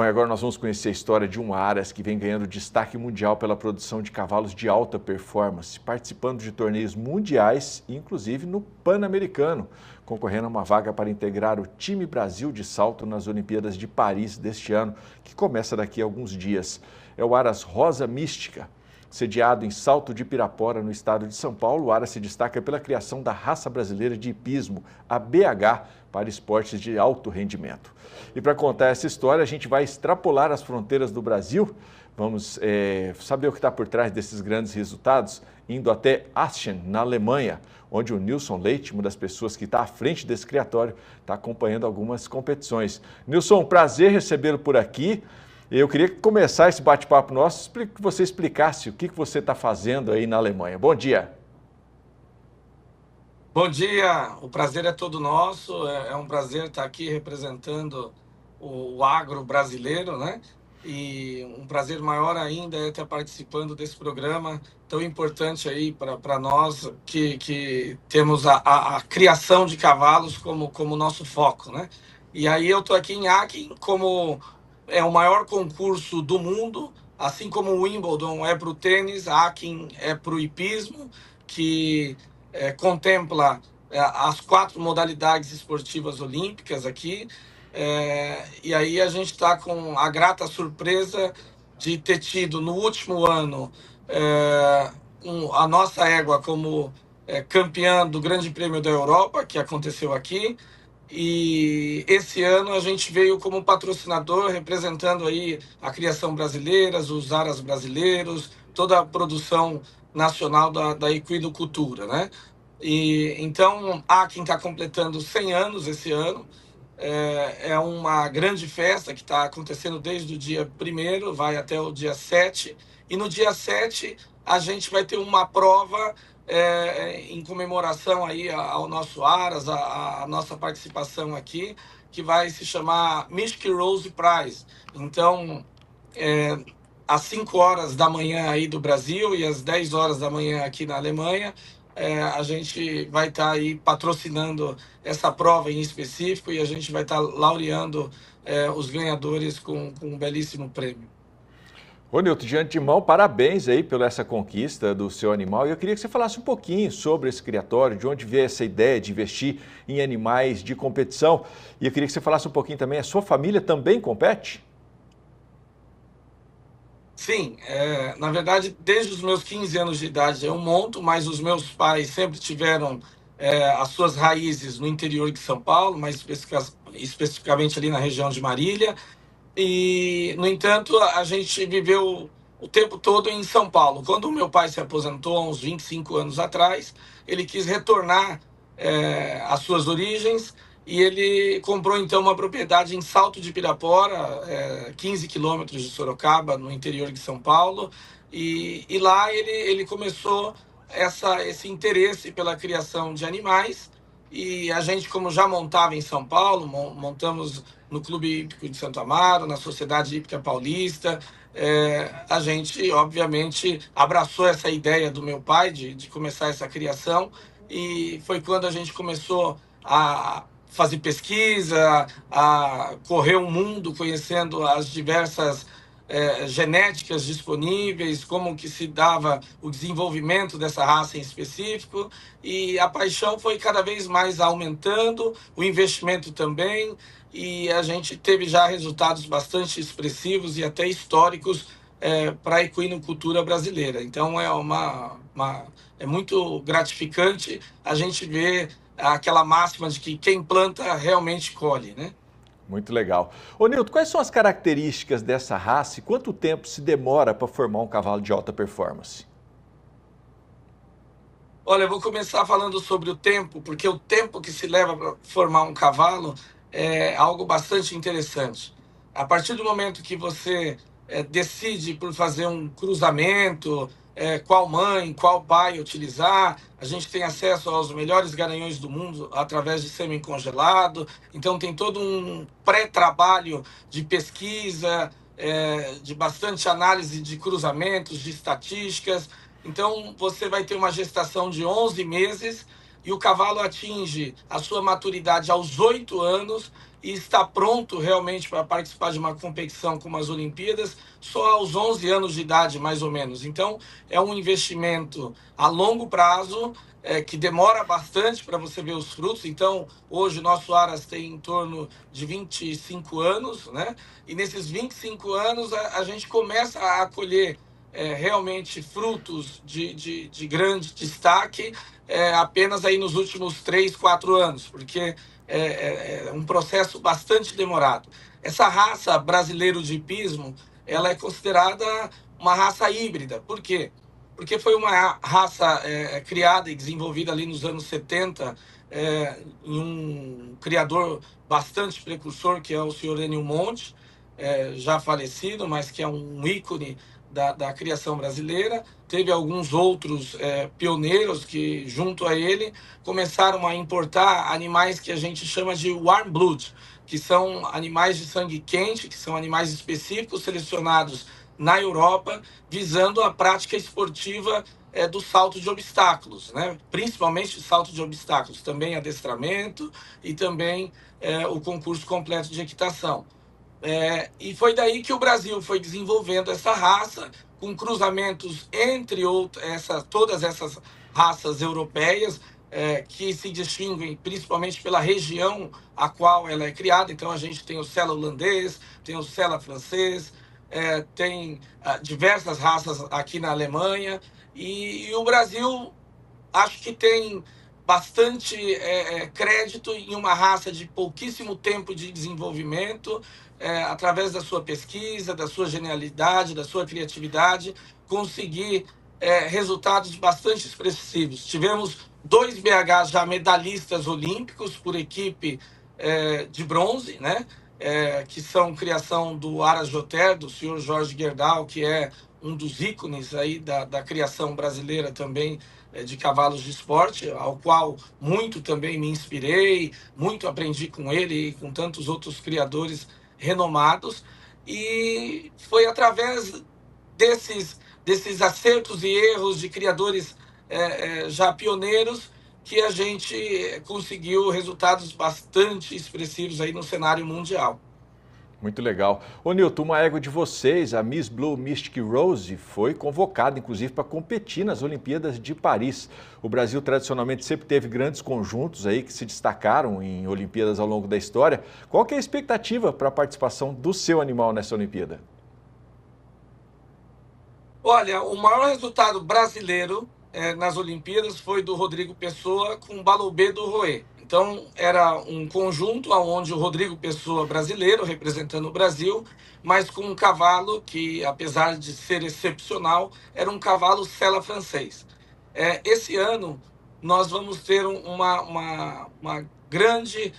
Alemanha, agora nós vamos conhecer a história de um Aras que vem ganhando destaque mundial pela produção de cavalos de alta performance, participando de torneios mundiais e inclusive no Pan-Americano, concorrendo a uma vaga para integrar o time Brasil de salto nas Olimpíadas de Paris deste ano, que começa daqui a alguns dias. É o Aras Rosa Mística. Sediado em Salto de Pirapora, no estado de São Paulo, o Aras se destaca pela criação da raça brasileira de hipismo, a BH, para esportes de alto rendimento. E para contar essa história, a gente vai extrapolar as fronteiras do Brasil. Vamos saber o que está por trás desses grandes resultados, indo até Aachen, na Alemanha, onde o Nilson Leite, uma das pessoas que está à frente desse criatório, está acompanhando algumas competições. Nilson, prazer recebê-lo por aqui. Eu queria começar esse bate-papo nosso, que você explicasse o que você está fazendo aí na Alemanha. Bom dia. Bom dia, o prazer é todo nosso, é um prazer estar aqui representando o agro brasileiro, né? E um prazer maior ainda é estar participando desse programa tão importante aí para nós que temos a criação de cavalos como nosso foco, né? E aí eu estou aqui em Aachen como é o maior concurso do mundo, assim como o Wimbledon é para o tênis, Aachen é para o hipismo, que contempla as 4 modalidades esportivas olímpicas aqui. E aí a gente está com a grata surpresa de ter tido no último ano a nossa égua como campeã do Grande Prêmio da Europa, que aconteceu aqui. E esse ano a gente veio como patrocinador, representando aí a criação brasileira, os aras brasileiros, toda a produção nacional da equinocultura, né? E então Aachen está completando 100 anos esse ano. É uma grande festa que está acontecendo desde o dia 1º, vai até o dia 7. E no dia 7 a gente vai ter uma prova em comemoração aí ao nosso Aras, a nossa participação aqui, que vai se chamar Mystery Rose Prize. Então, às 5 horas da manhã aí do Brasil e às 10 horas da manhã aqui na Alemanha, a gente vai estar aí patrocinando essa prova em específico e a gente vai estar laureando os ganhadores com um belíssimo prêmio. Ô Nilton, de antemão, parabéns aí pela essa conquista do seu animal. E eu queria que você falasse um pouquinho sobre esse criatório, de onde veio essa ideia de investir em animais de competição. E eu queria que você falasse um pouquinho também, a sua família também compete? Sim, na verdade, desde os meus 15 anos de idade eu monto, mas os meus pais sempre tiveram as suas raízes no interior de São Paulo, mais especificamente ali na região de Marília. E, no entanto, a gente viveu o tempo todo em São Paulo. Quando o meu pai se aposentou, há uns 25 anos atrás, ele quis retornar às suas origens e ele comprou, então, uma propriedade em Salto de Pirapora, 15 quilômetros de Sorocaba, no interior de São Paulo. E lá ele começou esse interesse pela criação de animais. E a gente, como já montava em São Paulo, montamos no Clube Hípico de Santo Amaro, na Sociedade Hípica Paulista, a gente, obviamente, abraçou essa ideia do meu pai de começar essa criação, e foi quando a gente começou a fazer pesquisa, a correr o mundo conhecendo as diversas genéticas disponíveis, como que se dava o desenvolvimento dessa raça em específico, e a paixão foi cada vez mais aumentando, o investimento também, e a gente teve já resultados bastante expressivos e até históricos para a equinocultura brasileira. Então é muito gratificante a gente ver aquela máxima de que quem planta realmente colhe, né? Muito legal. Ô Nilton, quais são as características dessa raça e quanto tempo se demora para formar um cavalo de alta performance? Olha, eu vou começar falando sobre o tempo, porque o tempo que se leva para formar um cavalo é algo bastante interessante. A partir do momento que você decide por fazer um cruzamento, qual mãe, qual pai utilizar, a gente tem acesso aos melhores garanhões do mundo através de sêmen congelado, então tem todo um pré-trabalho de pesquisa, de bastante análise de cruzamentos, de estatísticas. Então, você vai ter uma gestação de 11 meses e o cavalo atinge a sua maturidade aos 8 anos e está pronto realmente para participar de uma competição como as Olimpíadas só aos 11 anos de idade, mais ou menos. Então, é um investimento a longo prazo, que demora bastante para você ver os frutos. Então, hoje o nosso Aras tem em torno de 25 anos, né? E nesses 25 anos a gente começa a colher realmente frutos de grande destaque apenas aí nos últimos 3, 4 anos, porque é um processo bastante demorado. Essa raça brasileiro de hipismo, ela é considerada uma raça híbrida. Por quê? Porque foi uma raça criada e desenvolvida ali nos anos 70 em um criador bastante precursor, que é o senhor Enio Monte, já falecido, mas que é um ícone da criação brasileira. Teve alguns outros pioneiros que, junto a ele, começaram a importar animais que a gente chama de warm blood, que são animais de sangue quente, que são animais específicos selecionados na Europa, visando a prática esportiva do salto de obstáculos, né? Principalmente salto de obstáculos, também adestramento e também o concurso completo de equitação. E foi daí que o Brasil foi desenvolvendo essa raça, com cruzamentos entre todas essas raças europeias, que se distinguem principalmente pela região a qual ela é criada. Então, a gente tem o sela holandês, tem o sela francês, tem diversas raças aqui na Alemanha, e o Brasil acho que tem bastante crédito em uma raça de pouquíssimo tempo de desenvolvimento, através da sua pesquisa, da sua genialidade, da sua criatividade, conseguir resultados bastante expressivos. Tivemos 2 BHs já medalhistas olímpicos por equipe de bronze, né? Que são criação do Aras Joter, do senhor Jorge Gerdau, que é um dos ícones aí da criação brasileira também de cavalos de esporte, ao qual muito também me inspirei, muito aprendi com ele e com tantos outros criadores renomados. E foi através desses acertos e erros de criadores já pioneiros que a gente conseguiu resultados bastante expressivos aí no cenário mundial. Muito legal. Ô Nilton, uma égua de vocês, a Miss Blue Mystic Rose, foi convocada inclusive para competir nas Olimpíadas de Paris. O Brasil tradicionalmente sempre teve grandes conjuntos aí que se destacaram em Olimpíadas ao longo da história. Qual que é a expectativa para a participação do seu animal nessa Olimpíada? Olha, o maior resultado brasileiro nas Olimpíadas foi do Rodrigo Pessoa com o Balobê do Roê. Então, era um conjunto onde o Rodrigo Pessoa, brasileiro, representando o Brasil, mas com um cavalo que, apesar de ser excepcional, era um cavalo sela francês. Esse ano, nós vamos ter uma grande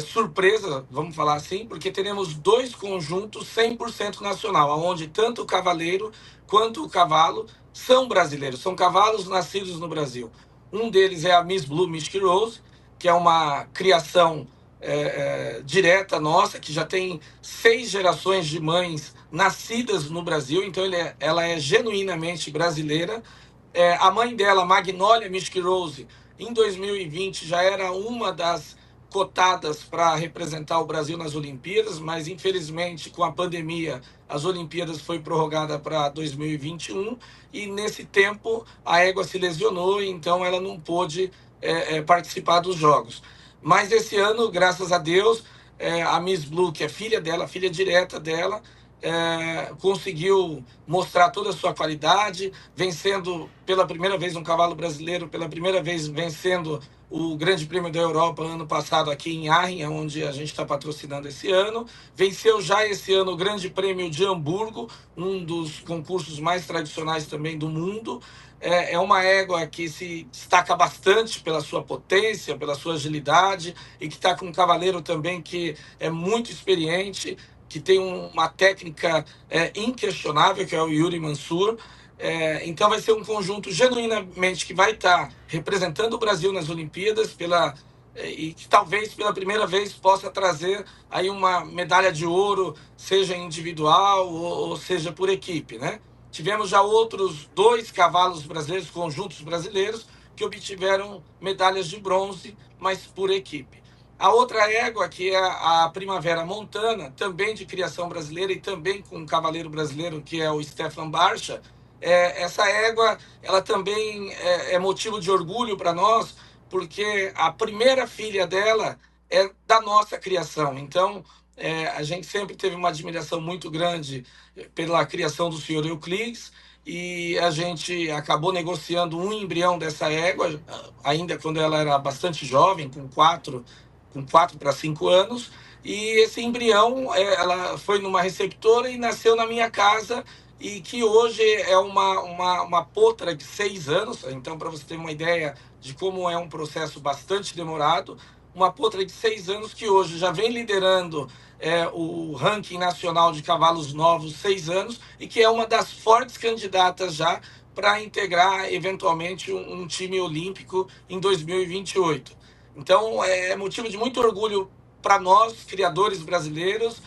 surpresa, vamos falar assim, porque teremos 2 conjuntos 100% nacional, onde tanto o cavaleiro quanto o cavalo são brasileiros, são cavalos nascidos no Brasil. Um deles é a Miss Blue Mystic Rose, que é uma criação direta nossa, que já tem 6 gerações de mães nascidas no Brasil, então ela é genuinamente brasileira. A mãe dela, Magnolia Mystic Rose, em 2020 já era uma das cotadas para representar o Brasil nas Olimpíadas, mas infelizmente com a pandemia as Olimpíadas foi prorrogada para 2021 e nesse tempo a égua se lesionou, então ela não pôde participar dos Jogos. Mas esse ano, graças a Deus, a Miss Blue, que é filha dela, filha direta dela, conseguiu mostrar toda a sua qualidade, vencendo pela primeira vez um cavalo brasileiro, pela primeira vez vencendo o Grande Prêmio da Europa ano passado aqui em Arren, onde a gente está patrocinando esse ano. Venceu já esse ano o Grande Prêmio de Hamburgo, um dos concursos mais tradicionais também do mundo. É uma égua que se destaca bastante pela sua potência, pela sua agilidade, e que está com um cavaleiro também que é muito experiente, que tem uma técnica inquestionável, que é o Yuri Mansur. Então vai ser um conjunto genuinamente que vai estar representando o Brasil nas Olimpíadas e que talvez pela primeira vez possa trazer aí uma medalha de ouro, seja individual ou seja por equipe, né? Tivemos já outros 2 cavalos brasileiros, conjuntos brasileiros, que obtiveram medalhas de bronze, mas por equipe. A outra égua, que é a Primavera Montana, também de criação brasileira e também com um cavaleiro brasileiro, que é o Stefan Barcha, essa égua ela também é motivo de orgulho para nós, porque a primeira filha dela é da nossa criação. Então, a gente sempre teve uma admiração muito grande pela criação do senhor Euclides, e a gente acabou negociando um embrião dessa égua, ainda quando ela era bastante jovem, com 4 para 5 anos, e esse embrião ela foi numa receptora e nasceu na minha casa, e que hoje é uma potra de 6 anos. Então, para você ter uma ideia de como é um processo bastante demorado, uma potra de 6 anos que hoje já vem liderando o ranking nacional de cavalos novos 6 anos, e que é uma das fortes candidatas já para integrar eventualmente um time olímpico em 2028. Então, é motivo de muito orgulho para nós, criadores brasileiros,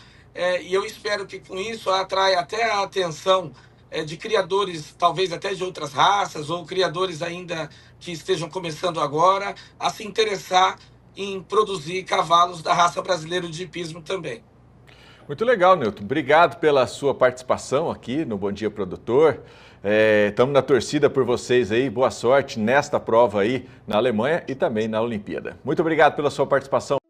e eu espero que com isso atraia até a atenção de criadores, talvez até de outras raças, ou criadores ainda que estejam começando agora, a se interessar em produzir cavalos da raça brasileira de hipismo também. Muito legal, Newton. Obrigado pela sua participação aqui no Bom Dia Produtor. Estamos na torcida por vocês aí. Boa sorte nesta prova aí na Alemanha e também na Olimpíada. Muito obrigado pela sua participação.